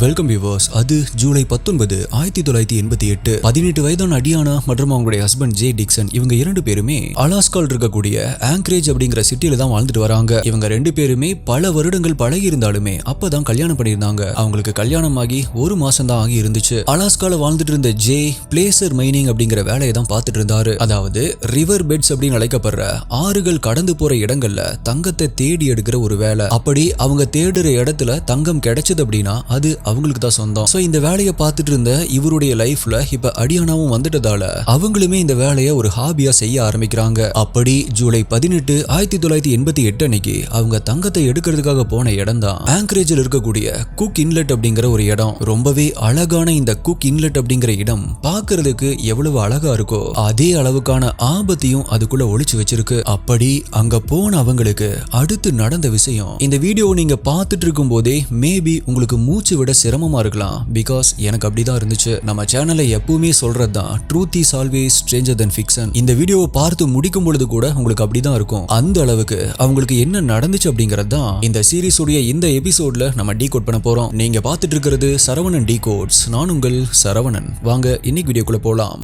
Welcome viewers. அது ஜூலை 19, 1988. 18 வயதான அடியானா மற்றும் அவங்களுடைய ஹஸ்பண்ட் ஜே டிக்சன் இவங்க 2 பேருமே அலாஸ்கால் இருக்கக்கூடிய ஆங்கரேஜ் அப்படிங்கிற சிட்டில தான் வாழ்ந்துட்டு வராங்க. இவங்க 2 பேருமே பல வருடங்கள் பழகி இருந்தாலுமே அப்பதான் கல்யாணம் பண்ணியிருந்தாங்க. அவங்களுக்கு கல்யாணம் ஆகி 1 மாசம் தான் ஆகி இருந்துச்சு. அலாஸ்கால வாழ்ந்துட்டு இருந்த ஜே பிளேசர் மைனிங் அப்படிங்கிற வேலையை தான் பார்த்துட்டு இருந்தாரு. அதாவது ரிவர் பெட்ஸ் அப்படின்னு அழைக்கப்படுற ஆறுகள் கடந்து போற இடங்கள்ல தங்கத்தை தேடி எடுக்கிற ஒரு வேலை. அப்படி அவங்க தேடுற இடத்துல தங்கம் கிடைச்சது அப்படின்னா அது அவங்களுக்கு தான் சொந்தம். சோ இந்த வேலையை பார்த்துட்டு இருந்த இவருடைய லைஃப்ல இப்ப அடியானாவும் வந்துட்டதால அவங்களுமே இந்த வேலையை ஒரு ஹாபியா செய்ய ஆரம்பிக்கிறாங்க. அப்படி ஜூலை 18, 1988 அன்னைக்கு அவங்க தங்கத்தை எடுக்கிறதுக்காக போன இடம் தான் ஆங்கரேஜில் இருக்கக்கூடிய குக் இன்லெட் அப்படிங்கிற ஒரு இடம். ரொம்பவே அழகான இந்த குக் இன்லெட் அப்படிங்கிற இடம் பார்க்கிறதுக்கு எவ்வளவு அழகா இருக்கோ அதே அளவுக்கான ஆபத்தையும் அதுக்குள்ள ஒளிச்சு வச்சிருக்கு. அப்படி அங்க போன அவங்களுக்கு அடுத்து நடந்த விஷயம் இந்த வீடியோவை நீங்க பார்த்துட்டு இருக்கும் போதே மேபி உங்களுக்கு மூச்சு விட சிரமமா இருக்கலாம். பிகாஸ் எனக்கு அப்படிதான் இருந்துச்சு. நம்ம சேனல்ல எப்பவுமே சொல்றதுதான் truth is always Stranger then fiction. இந்த வீடியோவை பார்த்து முடிக்கும் பொழுது கூட உங்களுக்கு அப்படிதான் இருக்கும். அந்த அளவுக்கு அவங்களுக்கு என்ன நடந்துச்சு அப்படிங்கறது தான் இந்த சீரிஸ் உடைய இந்த எபிசோட்ல நம்ம டீகோட் பண்ண போறோம். நீங்க பார்த்துட்டு இருக்கிறது சரவணன் டீகோட்ஸ். நான் உங்கள் சரவணன். வாங்க இன்னைக்கு வீடியோக்குள்ள போலாம்.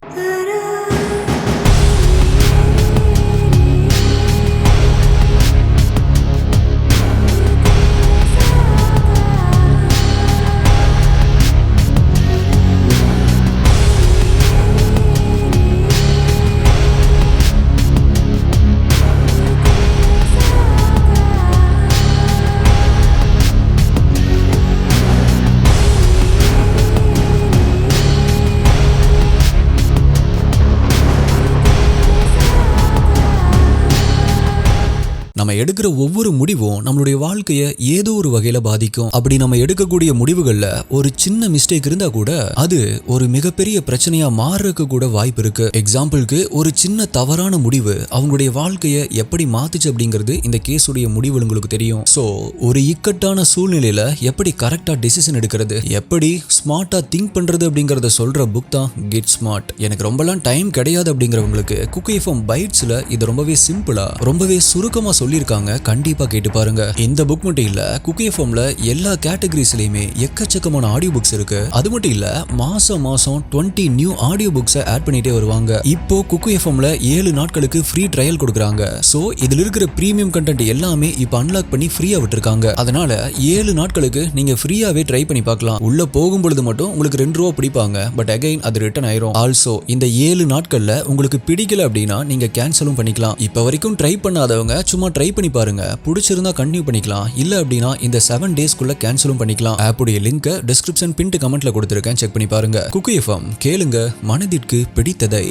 நம்ம எடுக்கிற ஒவ்வொரு முடிவும் நம்மளுடைய வாழ்க்கையை ஏதோ ஒரு வகையில பாதிக்கும். அப்படி நம்ம எடுக்கக்கூடிய முடிவுகள்ல ஒரு சின்ன மிஸ்டேக் இருந்தா கூட அது ஒரு மிகப்பெரிய பிரச்சனையா மாறுறதுக்கு கூட வாய்ப்பு இருக்கு. எக்ஸாம்பிளுக்கு ஒரு சின்ன தவறான முடிவு அவங்களுடைய வாழ்க்கையை எப்படி மாத்துச்சு அப்படிங்கிறது இந்த கேஸுடைய முடிவு உங்களுக்கு தெரியும். சோ ஒரு இக்கட்டான சூழ்நிலையில எப்படி கரெக்டா டிசிஷன் எடுக்கிறது, எப்படி ஸ்மார்ட்டா திங்க் பண்றது அப்படிங்கறத சொல்ற புக் தான் கெட் ஸ்மார்ட். எனக்கு ரொம்பலாம் டைம் கிடையாது அப்படிங்கிறவங்களுக்கு குக் எஃப்எம் பைட்ஸ்ல இது ரொம்பவே சிம்பிளா ரொம்பவே சுருக்கமா சொல்லிருக்காங்க. கண்டிப்பா கேட்டு பாருங்க. இந்த புக் மட்டும் இல்ல, குக் எஃப்எம்ல எல்லா கேட்டகரிஸ்லயுமே எக்கச்சக்கமான ஆடியோ புக்ஸ் இருக்கு. அது மட்டும் இல்ல, மாசம் 20 நியூ ஆடியோ புக்ஸை ஆட் பண்ணிட்டே வருவாங்க. இப்போ குக் எஃப்எம்ல 7 நாட்களுக்கு ஃப்ரீ ட்ரையல் கொடுக்குறாங்க. சோ இதுல இருக்கிற பிரீமியம் கண்டென்ட் எல்லாமே இப்போ அன்லாக் பண்ணி ஃப்ரீயா விட்டுருக்காங்க. அதனால 7 நாட்களுக்கு நீங்க ஃப்ரீயாவே ட்ரை பண்ணி பார்க்கலாம். உள்ள போகும் பொழுது மட்டும் உங்களுக்கு ₹2 பிடிப்பாங்க. பட் அகைன் அது ரிட்டர்ன் ஆயிரும். ஆல்சோ இந்த 7 நாட்கள்ல உங்களுக்கு பிடிக்கல அப்படின்னா நீங்க கேன்சலும் பண்ணிக்கலாம். இப்ப வரைக்கும் ட்ரை பண்ணாதவங்க சும்மா ட்ரை பண்ணி பாருங்க. பிடிச்சிருந்தா கண்டினியூ பண்ணிக்கலாம். இல்ல அப்படின்னா இந்த 7 டேஸ்க்குள்ள கேன்சலும் பண்ணிக்கலாம். ஆப்புடைய லிங்க் டிஸ்கிரிப்ஷன் பின்ட் கமெண்ட்ல கொடுத்திருக்கேன், செக் பண்ணி பாருங்க. குக் எஃப்எம் கேளுங்க, மனதிற்கு பிடித்ததை.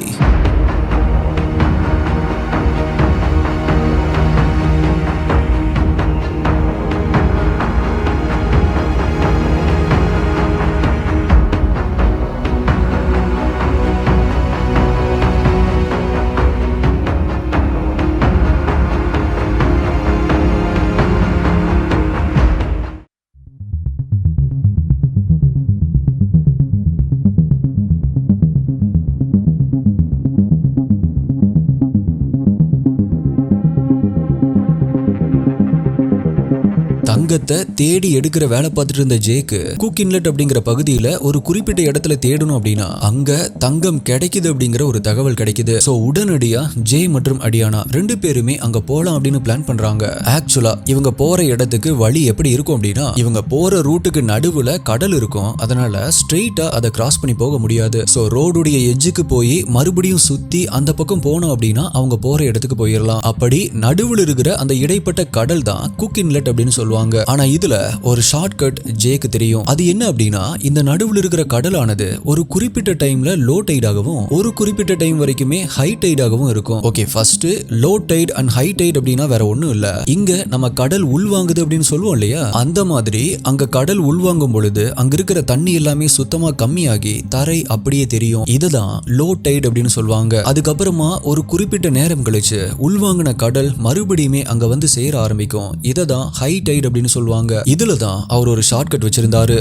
தங்கத்தை தேடி எடுக்கிற வேலை பார்த்துட்டு இருந்த ஜேக்கு குக் இன்லெட் அப்படிங்கிற பகுதியில ஒரு குறிப்பிட்ட இடத்துல தேடணும் அப்படின்னா அங்க தங்கம் கிடைக்குது அப்படிங்கிற ஒரு தகவல் கிடைக்குது. சோ உடனடியா ஜே மற்றும் அடியானா 2 பேருமே அங்க போலாம் அப்படின்னு பிளான் பண்றாங்க. ஆக்சுவலா இவங்க போற இடத்துக்கு வழி எப்படி இருக்கும் அப்படின்னா இவங்க போற ரூட்டுக்கு நடுவுல கடல் இருக்கும். அதனால ஸ்ட்ரெயிட்டா அதை கிராஸ் பண்ணி போக முடியாது. சோ ரோடுடைய எட்ஜுக்கு போய் மறுபடியும் சுத்தி அந்த பக்கம் போனோம் அப்படின்னா அவங்க போற இடத்துக்கு போயிடலாம். அப்படி நடுவுல இருக்கிற அந்த இடைப்பட்ட கடல் தான் குக் இன்லெட் அப்படின்னு சொல்லுவாங்க. ஆனா இதுல ஒரு ஷார்ட்கட் ஜேக்கு தெரியும். அது என்ன அப்படின்னா இந்த நடுவுல இருக்கிற கடலானது ஒரு குறிப்பிட்ட டைம்ல லோ டைடாகவும் ஒரு குறிப்பிட்ட டைம் வரைக்குமே ஹை டைடாகவும் இருக்கும். Okay, first low tight and high tight அப்படின்னா வேற ஒண்ணும் இல்ல. இங்க நம்ம கடல் உள்வாங்குது அப்படின்னு சொல்லுவோம் இல்லையா, அந்த மாதிரி அங்க கடல் உள்வாங்கும் பொழுது அங்க இருக்கிற தண்ணி எல்லாமே சுத்தமா கம்மியாகி தரை அப்படியே தெரியும். இதுதான் லோ டைட் அப்படின்னு சொல்லுவாங்க. அதுக்கப்புறமா ஒரு குறிப்பிட்ட நேரம் கழிச்சு உள்வாங்கின கடல் மறுபடியுமே அங்க வந்து சேர ஆரம்பிக்கும். இததான் ஹை டைட் அப்படின்னு சொல்லுவாங்க. இதுலதான் அவர் ஒரு ஷார்ட்கட் வச்சிருந்தாரு.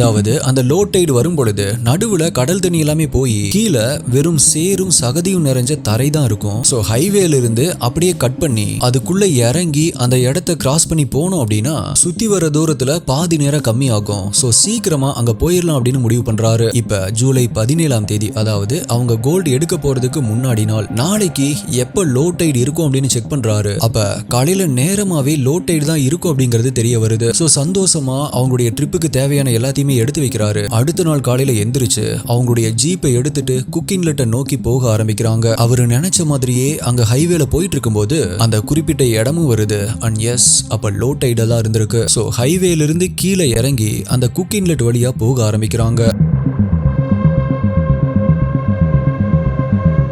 அதாவது அந்த லோ டைடு வரும் பொழுது நடுவுல கடல் தண்ணி எல்லாமே போய் கீழே வெறும் சேரும் சகதியும் நிறைஞ்ச தரை தான் இருக்கும். சோ ஹைவேல இருந்து அப்படியே கட் பண்ணி அதுக்குள்ள இறங்கி அந்த இடத்தை கிராஸ் பண்ணி போனோம் அப்படின்னா சுத்தி வர தூரத்துல பாதி நேரம் கம்மி ஆகும். சோ சீக்கிரமா அங்க போயிடலாம் அப்படின்னு முடிவு பண்றாரு. இப்ப ஜூலை 17ஆம் தேதி, அதாவது அவங்க கோல்டு எடுக்க போறதுக்கு முன்னாடி நாள், நாளைக்கு எப்ப லோ டைடு இருக்கும் அப்படின்னு செக் பண்றாரு. அப்ப காலையில நேரமாவே லோ டைடு தான் இருக்கும் அப்படிங்கிறது தெரிய வருது. சோ சந்தோஷமா அவங்களுடைய ட்ரிப்புக்கு தேவையான எல்லாத்தையுமே எடுத்து வைக்கிறாரு. அடுத்த நாள் காலையில எந்திரிச்சு அவங்களுடைய ஜீப்பை எடுத்துட்டு குக் இன்லெட்டை நோக்கி போக ஆரம்பிக்கிறாங்க. அவரு நினைச்ச மாதிரியே அங்க ஹைவேல போயிட்டு இருக்கும்போது அந்த குறிப்பிட்ட இடமும் வருது. அண்ட் எஸ், அப்ப லோ டைடா தான் இருந்திருக்கு. சோ ஹைவேல இருந்து கீழே இறங்கி அந்த குக் இன்லெட் வழியா போக ஆரம்பிக்கிறாங்க.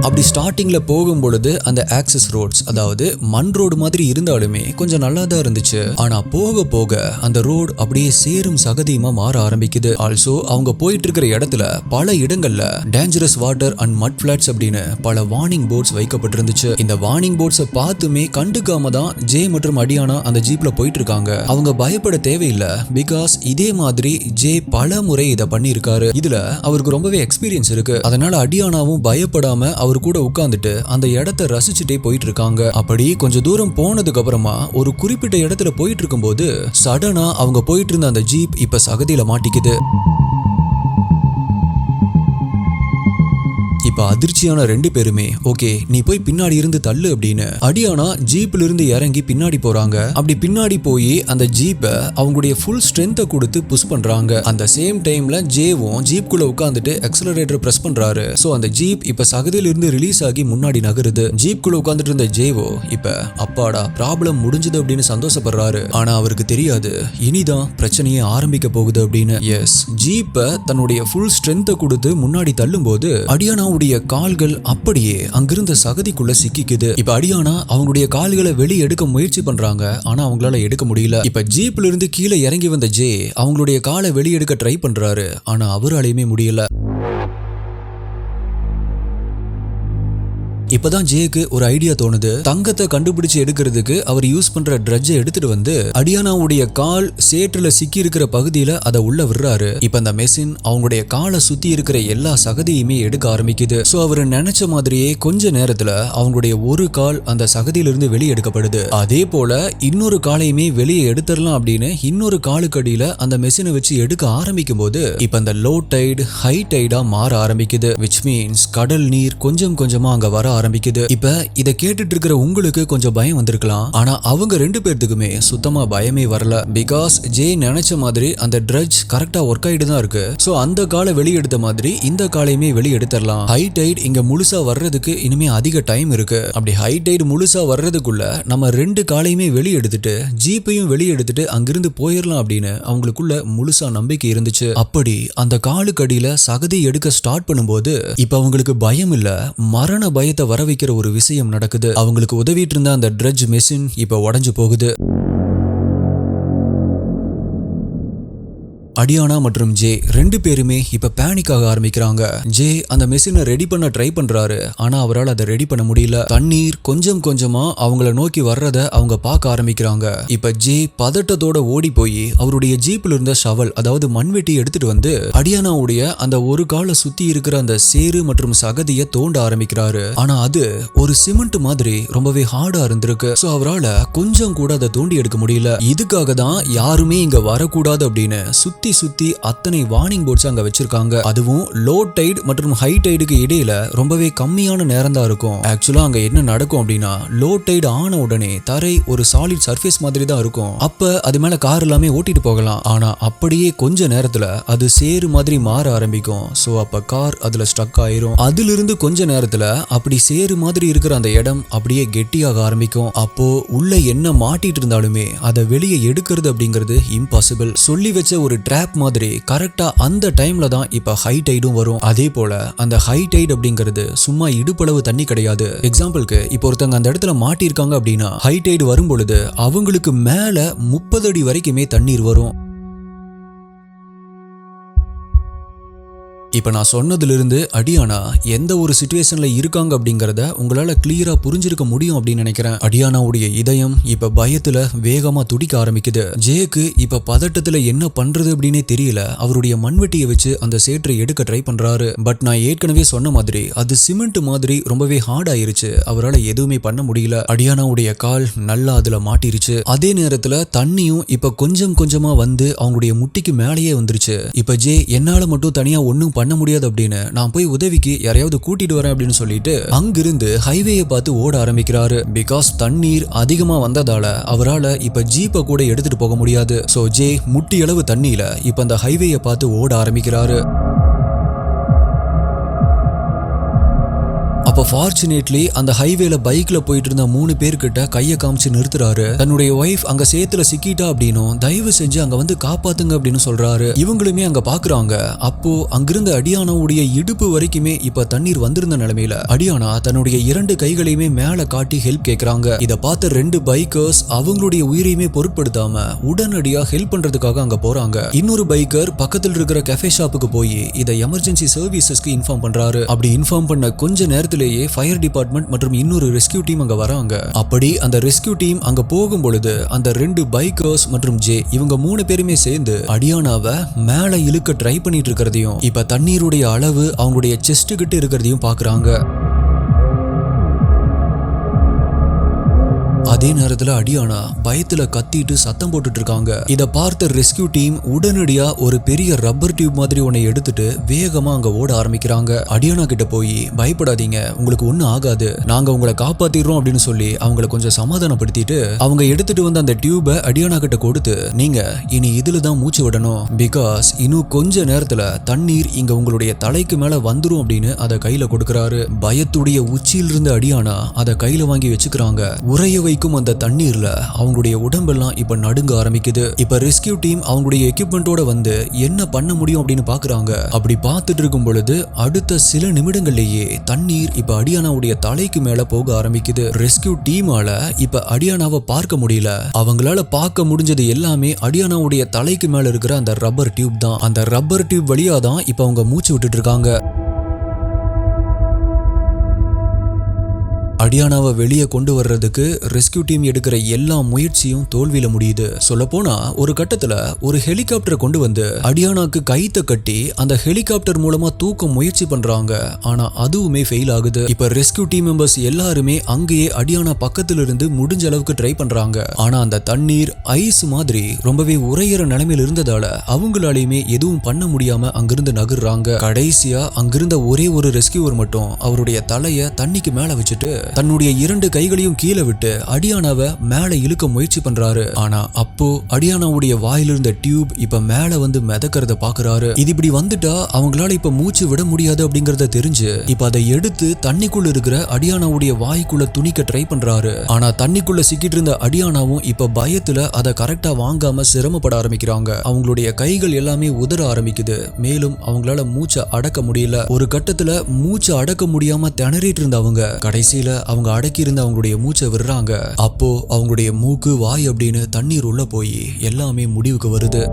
அப்படி ஸ்டார்டிங்ல போகும் பொழுது அந்த ஆக்சஸ் ரோட்ஸ், அதாவது மண் ரோடு மாதிரி இருந்தாலுமே கொஞ்சம் நல்லா தான் இருந்துச்சு. ஆனா போக போக அந்த ரோடு அப்படியே சேரும் சகதியுமா மாற ஆரம்பிக்குது. ஆல்சோ அவங்க போயிட்டு இருக்கிற இடத்துல பல இடங்கள்ல டேஞ்சரஸ் வாட்டர் அண்ட் மட் ஃபிளாட்ஸ் அப்படின்னு பல வார்னிங் போர்ட்ஸ் வைக்கப்பட்டிருந்துச்சு. இந்த வார்னிங் போர்ட்ஸை பார்த்துமே கண்டுக்காம தான் ஜே மற்றும் அடியானா அந்த ஜீப்ல போயிட்டு இருக்காங்க. அவங்க பயப்பட தேவையில்லை, பிகாஸ் இதே மாதிரி ஜே பல முறை இதை பண்ணியிருக்காரு. இதுல அவருக்கு ரொம்பவே எக்ஸ்பீரியன்ஸ் இருக்கு. அதனால அடியானாவும் பயப்படாம அவர் கூட உட்கார்ந்துட்டு அந்த இடத்தை ரசிச்சுட்டே போயிட்டு இருக்காங்க. அப்படி கொஞ்சம் தூரம் போனதுக்கு அப்புறமா ஒரு குறிப்பிட்ட இடத்துல போயிட்டு இருக்கும்போது சடனா அவங்க போயிட்டு இருந்த அந்த ஜீப் இப்ப சகதியில மாட்டிக்குது. இப்ப அதிர்ச்சியான ரெண்டு பேருமே, ஓகே நீ போய் பின்னாடி இருந்து தள்ளு அப்படின்னு அடியானா ஜீப்ல இருந்து இறங்கி பின்னாடி போறாங்க. அப்படி பின்னாடி போய் அந்த ஜீப்பை அவங்களுடைய ஃபுல் ஸ்ட்ரென்த்தை கொடுத்து புஷ் பண்றாங்க. அந்த சேம் டைம்ல ஜேவும் ஜீப்குள்ள உட்காந்துட்டு எக்ஸலரேட்டர் பிரஸ் பண்றாரு. சோ அந்த ஜீப் இப்ப சகதியில இருந்து ரிலீஸ் ஆகி முன்னாடி நகருது. ஜீப்குள்ள உட்காந்துட்டு இருந்த ஜேவோ இப்ப அப்பாடா ப்ராப்ளம் முடிஞ்சது அப்படின்னு சந்தோஷப்படுறாரு. ஆனா அவருக்கு தெரியாது இனிதான் பிரச்சனையே ஆரம்பிக்க போகுது அப்படின்னு. எஸ், ஜீப்பை தன்னுடைய ஃபுல் ஸ்ட்ரென்த்தை கொடுத்து முன்னாடி தள்ளும் போது அடியானா கால்கள் அப்படியே அங்கிருந்த சகதிக்குள்ள சிக்கிக்குது. இப்ப அடியானா அவங்களுடைய கால்களை வெளியே எடுக்க முயற்சி பண்றாங்க. ஆனா அவங்களால எடுக்க முடியல. இப்ப ஜீப்ல இருந்து கீழே இறங்கி வந்த ஜே அவங்களுடைய காலை வெளியே எடுக்க ட்ரை பண்றாரு. ஆனா அவராலையுமே முடியல. இப்பதான் ஜேக்கு ஒரு ஐடியா தோணுது. தங்கத்தை கண்டுபிடிச்சு எடுக்கிறதுக்கு அவர் யூஸ் பண்ற ட்ரட்ஜை எடுத்துட்டு வந்து அடியானாவுடைய கால் சேற்றுல சிக்கி இருக்கிற பகுதியில அதை உள்ள விடுறாரு. இப்ப அந்த மெஷின் அவங்களுடைய காலை சுத்தி இருக்கிற எல்லா சகதியுமே எடுக்க ஆரம்பிக்குது. சோ அவரு நினைச்ச மாதிரியே கொஞ்ச நேரத்துல அவங்களுடைய ஒரு கால் அந்த சகதியிலிருந்து வெளியே எடுக்கப்படுது. அதே போல இன்னொரு காலையுமே வெளியே எடுத்துடலாம் அப்படின்னு இன்னொரு காலுக்கு அடியில அந்த மெஷினை வச்சு எடுக்க ஆரம்பிக்கும் போது இப்ப அந்த லோ டைடு ஹை டைடா மாற ஆரம்பிக்குது. விச் மீன்ஸ் கடல் நீர் கொஞ்சம் கொஞ்சமா அங்க வர ஆரம்பிக்குது. இப்ப இத கேட்டுட்டு இருக்கிற உங்களுக்கு கொஞ்சம் பயம் வந்திருக்கலாம். ஆனா அவங்க ரெண்டு பேர்த்துக்குமே சுத்தமா பயமே வரல. பிகாஸ் ஜே நினைச்ச மாதிரி அந்த ட்ரட்ஜ் கரெக்டா ஒர்க் ஆயிட்டு தான் இருக்கு. சோ அந்த காலை வெளியெடுத்த மாதிரி இந்த காலையுமே வெளியெடுத்துடலாம். ஹை டைட் இங்க முழுசா வர்றதுக்கு இனிமே அதிக டைம் இருக்கு. அப்படி ஹை டைட் முழுசா வர்றதுக்குள்ள நம்ம ரெண்டு காலையுமே வெளியெடுத்துட்டு ஜீப்பையும் வெளியெடுத்துட்டு அங்கிருந்து போயிடலாம் அப்படின்னு அவங்களுக்குள்ள முழுசா நம்பிக்கை இருந்துச்சு. அப்படி அந்த காலுக்கு அடியில சகதி எடுக்க ஸ்டார்ட் பண்ணும்போது இப்ப அவங்களுக்கு பயம் இல்ல, மரண பயத்தை வர வைக்கிற ஒரு விஷயம் நடக்குது. அவங்களுக்கு உதவிட்டு இருந்த அந்த ட்ரட்ஜ் மெஷின் இப்ப உடைஞ்சு போகுது. அடியானா மற்றும் ஜே ரெண்டு பேருமே இப்ப பேனிக் ஆக ஆரம்பிக்கிறாங்க. ஜே அந்த மெஷினை ரெடி பண்ண ட்ரை பண்றாரு. ஆனா அவரால் அதை ரெடி பண்ண முடியல. தண்ணீர் கொஞ்சம் கொஞ்சமா அவங்கள நோக்கி வர்றத அவங்க பார்க்க ஆரம்பிக்கிறாங்க. இப்ப ஜே பதட்டத்தோட ஓடி போய் அவருடைய ஜீப்ல இருந்த ஷவல், அதாவது மண்வெட்டி எடுத்துட்டு வந்து அடியானாவுடைய அந்த ஒரு காலை சுத்தி இருக்கிற அந்த சேறு மற்றும் சகதியை தோண்ட ஆரம்பிக்கிறாரு. ஆனா அது ஒரு சிமெண்ட் மாதிரி ரொம்பவே ஹார்டா இருந்திருக்கு. சோ அவரால் கொஞ்சம் கூட அதை தோண்டி எடுக்க முடியல. இதுக்காக தான் யாருமே இங்க வரக்கூடாது அப்படின்னு சுத்தி அத்தனை வார்னிங் போர்ட்ஸ் அங்க வச்சிருக்காங்க. அதுவும் லோ டைட் மற்றும் ஹை டைடுக்கு இடையில ரொம்பவே கம்மியான நேரம் தான் இருக்கும். ஆக்சுவலா அங்க என்ன நடக்கும் அப்படின்னா, லோ டைட் ஆன உடனே தரை ஒரு சாலிட் சர்ஃபேஸ் மாதிரி தான் இருக்கும். அப்ப அது மேல கார் எல்லாமே ஓட்டிட்டு போகலாம். ஆனா அப்படியே கொஞ்ச நேரத்துல அது சேறு மாதிரி மாற ஆரம்பிக்கும். சோ அப்ப கார் அதுல ஸ்டக் ஆயிரும். அதிலிருந்து கொஞ்ச நேரத்துல அப்படி சேறு மாதிரி இருக்கிற அந்த இடம் அப்படியே கெட்டியாக ஆரம்பிக்கும். அப்போ உள்ள என்ன மாட்டிட்டு இருந்தாலுமே அதை வெளியே எடுக்கிறது அப்படிங்கிறது இம்பாசிபிள். சொல்லி வச்ச ஒரு ட்ராப் மாதிரி கரெக்டா அந்த டைம்ல தான் இப்ப ஹை டைடும் வரும். அதே போல அந்த ஹை டைட் அப்படிங்கிறது சும்மா இடுப்பளவு தண்ணி கிடையாது. எக்ஸாம்பிளுக்கு இப்போ ஒருத்தங்க அந்த இடத்துல மாட்டிருக்காங்க அப்படின்னா ஹை டைடு வரும் பொழுது அவங்களுக்கு மேல 30 அடி வரைக்குமே தண்ணீர் வரும். இப்ப நான் சொன்னதிலிருந்து அடியானா எந்த ஒரு சிச்சுவேஷன்ல இருக்காங்க அப்படிங்கறத உங்களால கிளியரா புரிஞ்சிருக்க முடியும் அப்படின்னு நினைக்கிறேன். அடியானாவுடைய இதயம் இப்ப பயத்துல வேகமா துடிக்க ஆரம்பிக்குது. ஜேக்கு இப்ப பதட்டத்துல என்ன பண்றது அப்படின்னே தெரியல. அவருடைய மண்வெட்டியை வச்சு அந்த சேற்றை எடுக்க ட்ரை பண்றாரு. பட் நான் ஏற்கனவே சொன்ன மாதிரி அது சிமெண்ட் மாதிரி ரொம்பவே ஹார்ட் ஆயிருச்சு. அவரால் எதுவுமே பண்ண முடியல. அடியானாவுடைய கால் நல்லா அதுல மாட்டிருச்சு. அதே நேரத்துல தண்ணியும் இப்ப கொஞ்சம் கொஞ்சமா வந்து அவங்களுடைய முட்டிக்கு மேலேயே வந்துருச்சு. இப்ப ஜே என்னால மட்டும் தனியா ஒன்னும் பண்ண முடியாது அப்படின்னு நான் போய் உதவிக்கு யாரையாவது கூட்டிட்டு வரேன் அப்படின்னு சொல்லிட்டு அங்கிருந்து ஹைவேயை பார்த்து ஓட ஆரம்பிக்கிறாரு. பிகாஸ் தண்ணீர் அதிகமா வந்ததால அவரால் இப்ப ஜீப்பை கூட எடுத்துட்டு போக முடியாது. சோ ஜே முட்டி அளவு தண்ணியில இப்ப அந்த ஹைவேயை பார்த்து ஓட ஆரம்பிக்கிறாரு. அப்ப ஃபார்ச்சுனேட்லி அந்த ஹைவேல பைக்ல போயிட்டு இருந்த 3 பேர்கிட்ட கையை காமிச்சு நிறுத்துறாரு. தன்னுடைய ஒய்ஃப் அங்க சேத்துல சிக்கிட்டா அப்படின்னும் தயவு செஞ்சு அங்க வந்து காப்பாத்துங்க அப்படின்னு சொல்றாரு. இவங்களுமே அங்க பாக்குறாங்க. அப்போ அங்கிருந்த அடியானாவுடைய இடுப்பு வரைக்குமே இப்ப தண்ணீர் வந்திருந்த நிலைமையில அடியானா தன்னுடைய 2 கைகளையுமே மேல காட்டி ஹெல்ப் கேக்குறாங்க. இத பார்த்த 2 பைக்கர்ஸ் அவங்களுடைய உயிரையுமே பொருட்படுத்தாம உடனடியா ஹெல்ப் பண்றதுக்காக அங்க போறாங்க. இன்னொரு பைக்கர் பக்கத்தில் இருக்கிற கஃபே ஷாப்புக்கு போய் இதை எமர்ஜென்சி சர்வீசஸ்க்கு இன்ஃபார்ம் பண்றாரு. அப்படி இன்ஃபார்ம் பண்ண கொஞ்ச நேரத்திலேயே ஃபயர் டிபார்ட்மெண்ட் மற்றும் இன்னொரு ரெஸ்கியூ டீம் அங்க வராங்க. அப்படி அந்த ரெஸ்கியூ டீம் அங்க போகும் பொழுது அந்த 2 பைக்கர்ஸ் மற்றும் ஜே இவங்க 3 பேருமே சேர்ந்து அடியானாவை மேல இழுக்க ட்ரை பண்ணிட்டு இருக்கிறதையும் இப்ப தண்ணீருடைய அளவு அவங்களுடைய செஸ்ட் கிட்ட இருக்கிறதையும் பாக்குறாங்க. அதே நேரத்துல அடியானா பயத்துல கத்திட்டு சத்தம் போட்டுட்டு இருக்காங்க. இத பார்த்த ரெஸ்கியூ டீம் உடனடியா ஒரு பெரிய ரப்பர் டியூப் மாதிரி ஒன்னை எடுத்துட்டு வேகமா அங்க ஓட ஆரம்பிக்கிறாங்க. அடியானா கிட்ட போய் பயப்படாதீங்க, உங்களுக்கு ஒண்ணும் ஆகாது, நாங்க உங்களை காப்பாத்திடுறோம் அப்படின்னு சொல்லி அவங்களை கொஞ்சம் சமாதானப்படுத்திட்டு அவங்க எடுத்துட்டு வந்த அந்த டியூபை அடியானா கிட்ட கொடுத்து நீங்க இனி இதுல தான் மூச்சு விடணும். பிகாஸ் இன்னும் கொஞ்ச நேரத்துல தண்ணீர் இங்க உங்களுடைய தலைக்கு மேல வந்துரும் அப்படின்னு அதை கையில கொடுக்கறாரு. பயத்துடைய உச்சியில் இருந்த அடியானா அதை கையில வாங்கி வச்சுக்கிறாங்க. உரைய வைக்கும் அந்த தண்ணீர்ல அவங்களுடைய உடம்பெல்லாம் இப்ப நடுங்க ஆரம்பிக்குது. இப்ப ரெஸ்கியூ டீம் அவங்களுடைய எக்யூப்மெண்டோட வந்து என்ன பண்ண முடியும் அப்படின்னு பாக்குறாங்க. அப்படி பார்த்துட்டு இருக்கும் பொழுது அடுத்த சில நிமிடங்கள்லயே தண்ணீர் இப்ப அடியானாவுடைய தலைக்கு மேல போக ஆரம்பிக்குது. ரெஸ்கியூ டீமால இப்ப அடியானாவை பார்க்க முடியல. அவங்களால பார்க்க முடிஞ்சது எல்லாமே அடியானாவுடைய தலைக்கு மேல இருக்கிற அந்த ரப்பர் டியூப் தான். அந்த ரப்பர் டியூப் வழியா தான் இப்ப அவங்க மூச்சு விட்டுட்டு இருக்காங்க. அடியானாவை வெளியே கொண்டு வர்றதுக்கு ரெஸ்கியூ டீம் எடுக்கிற எல்லா முயற்சியும் தோல்வியில முடியுது. சொல்ல போனா ஒரு கட்டத்துல ஒரு ஹெலிகாப்டரை கொண்டு வந்து அடியானாக்கு கைத்த கட்டி அந்த ஹெலிகாப்டர் மூலமா தூக்க முயற்சி பண்றாங்க. ஆனா அதுவுமே ஃபெயில் ஆகுது. இப்ப ரெஸ்கியூ டீம் மெம்பர்ஸ் எல்லாருமே அங்கேயே அடியானா பக்கத்துல இருந்து முடிஞ்ச அளவுக்கு ட்ரை பண்றாங்க. ஆனா அந்த தண்ணீர் ஐஸ் மாதிரி ரொம்பவே உறையிற நிலைமையில இருந்ததால அவங்களாலையுமே எதுவும் பண்ண முடியாம அங்கிருந்து நகர்றாங்க. கடைசியா அங்கிருந்த ஒரே ஒரு ரெஸ்கியூவர் மட்டும் அவருடைய தலைய தண்ணிக்கு மேல வச்சுட்டு தன்னுடைய 2 கைகளையும் கீழே விட்டு அடியானாவை மேல இழுக்க முயற்சி பண்றாரு. ஆனா அப்போ அடியானாவுடைய வாயிலிருந்த டியூப் இப்ப மேல வந்து மிதக்கிறத பாக்குறாரு. இது இப்படி வந்துட்டா அவங்களால இப்ப மூச்சு விட முடியாது அப்படிங்கறத தெரிஞ்சு இப்ப அதை எடுத்து தண்ணிக்குள்ள இருக்கிற அடியானாவுடைய வாய்க்குள்ள துணிக்க ட்ரை பண்றாரு. ஆனா தண்ணிக்குள்ள சிக்கிட்டு இருந்த அடியானாவும் இப்ப பயத்துல அதை கரெக்டா வாங்காம சிரமப்பட ஆரம்பிக்கிறாங்க. அவங்களுடைய கைகள் எல்லாமே உதற ஆரம்பிக்குது. மேலும் அவங்களால மூச்சை அடக்க முடியல. ஒரு கட்டத்துல மூச்சை அடக்க முடியாம திணறிட்டு இருந்தவங்க கடைசியில அவங்க அடக்கி இருந்த அவங்களுடைய மூச்சை விடுறாங்க. அப்போ அவங்களுடைய மூக்கு வாய் அப்படின்னு தண்ணீர் உள்ள போய் எல்லாமே முடிவுக்கு வருது.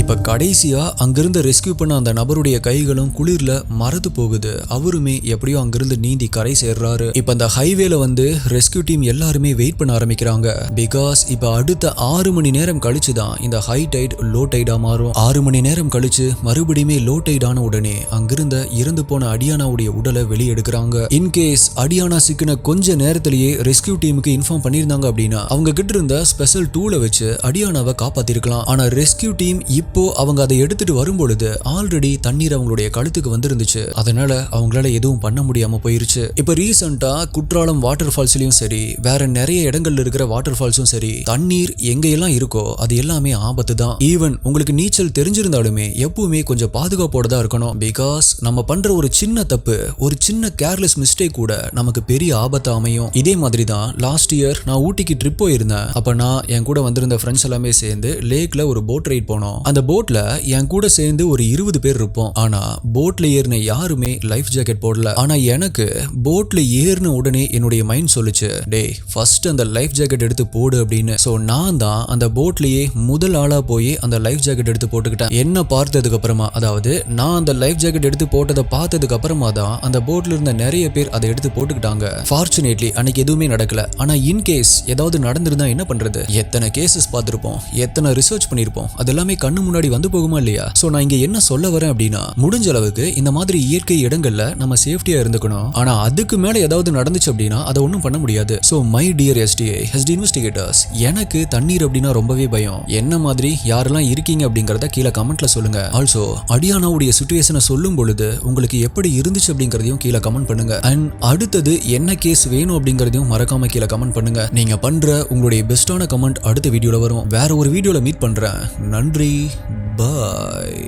இப்ப கடைசியா அங்கிருந்து ரெஸ்கியூ பண்ண அந்த நபருடைய கைகளும் குளிர்ல மரத்து போகுது. அவருமே எப்படியோ அங்கிருந்து நீந்தி கரை சேர்றாரு. இப்ப அந்த ஹைவேல வந்து ரெஸ்கியூ டீம் எல்லாருமே வெயிட் பண்ண ஆரம்பிக்கிறாங்க. பிகாஸ் இப்ப அடுத்த 6 மணி நேரம் கழிச்சுதான் இந்த ஹை டைட் லோ டைடா மாறும். 6 மணி நேரம் கழிச்சு மறுபடியுமே லோ டைட் ஆன உடனே அங்கிருந்த இறந்து போன அடியானாவுடைய உடலை வெளியெடுக்கிறாங்க. இன்கேஸ் அடியானா சிக்கின கொஞ்ச நேரத்திலேயே ரெஸ்கியூ டீமுக்கு இன்ஃபார்ம் பண்ணிருந்தாங்க அப்படின்னா அவங்க கிட்ட இருந்த ஸ்பெஷல் டூலை வச்சு அடியானாவை காப்பாத்திருக்கலாம். ஆனா ரெஸ்கியூ டீம் இப்போ அவங்க அதை எடுத்துட்டு வரும்பொழுது ஆல்ரெடி தண்ணீர் அவங்களுடைய கழுத்துக்கு வந்துருந்துச்சு. அதனால அவங்களால எதுவும் பண்ண முடியாம போயிருச்சு. இப்ப ரீசெண்டா குற்றாலம் வாட்டர் ஃபால்ஸ்லயும் சரி வேற நிறைய இடங்கள்ல இருக்கிற வாட்டர் ஃபால்ஸும் சரி தண்ணீர் எங்க எல்லாம் இருக்கோ அது எல்லாமே ஆபத்து தான். ஈவன் உங்களுக்கு நீச்சல் தெரிஞ்சிருந்தாலுமே எப்பவுமே கொஞ்சம் பாதுகாப்போட தான் இருக்கணும். பிகாஸ் நம்ம பண்ற ஒரு சின்ன தப்பு ஒரு சின்ன கேர்லெஸ் மிஸ்டேக் கூட நமக்கு பெரிய ஆபத்து அமையும். இதே மாதிரி தான் லாஸ்ட் இயர் நான் ஊட்டிக்கு ட்ரிப் போயிருந்தேன். அப்ப நான் என் கூட வந்திருந்த ஃப்ரெண்ட்ஸ் எல்லாமே சேர்ந்து லேக்ல ஒரு போட் ரைட் போனோம். அந்த போட்ல என் கூட சேர்ந்து ஒரு 20 பேர் இருப்போம். ஆனா போட்ல ஏறின யாருமே லைஃப் ஜாக்கெட் போடல. ஆனா எனக்கு போட்ல ஏறின உடனே என்னுடைய மைண்ட் சொல்லுச்சு, டேய் ஃபர்ஸ்ட் அந்த லைஃப் ஜாக்கெட் எடுத்து போடு அப்படின்னு. சோ நான் தான் அந்த போட்லயே முதல் ஆளா போய் அந்த லைஃப் ஜாக்கெட் எடுத்து போட்டுக்கிட்டேன். என்ன பார்த்ததுக்கு அப்புறமா, அதாவது நான் அந்த லைஃப் ஜாக்கெட் எடுத்து போட்டதை பார்த்ததுக்கு அப்புறமா தான் அந்த போட்ல இருந்த நிறைய பேர் அதை எடுத்து போட்டுக்கிட்டாங்க. ஃபார்ச்சுனேட்லி அன்னைக்கு எதுவுமே நடக்கல. ஆனா இன்கேஸ் ஏதாவது நடந்திருந்தா என்ன பண்றது? எத்தனை கேசஸ் பார்த்திருப்போம், எத்தனை ரிசர்ச் பண்ணிருப்போம், அதெல்லாமே கண்ணு முன்னாடி வந்து போகுமா இல்லையா? சோ நான் இங்க என்ன சொல்ல வரேன் அப்படின்னா, முடிஞ்ச அளவுக்கு இந்த மாதிரி இயற்கை இடங்கள்ல நம்ம சேஃப்டியா இருந்துக்கணும். ஆனா அதுக்கு மேல ஏதாவது நடந்துச்சு அப்படின்னா அதை ஒன்றும் பண்ண முடியாது. So my dear SDA HD investigators, எனக்கு தண்ணீர் அப்படின்னா ரொம்பவே பயம். என்ன மாதிரி யாரெல்லாம் இருக்கீங்க அப்படிங்கறத கீழே கமெண்ட்ல சொல்லுங்க. ஆல்சோ அடியானாவுடைய சிச்சுவேஷனை சொல்லும் பொழுது உங்களுக்கு எப்படி இருந்துச்சு அப்படிங்கறதையும் கீழே கமெண்ட் பண்ணுங்க. அண்ட் அடுத்தது என்ன கேஸ் வேணும் அப்படிங்கறதையும் மறக்காம கீழே கமெண்ட் பண்ணுங்க. நீங்க பண்ற உங்களுடைய பெஸ்டான கமெண்ட் அடுத்த வீடியோல வரும். வேற ஒரு வீடியோல மீட் பண்றேன். நன்றி, பாய்.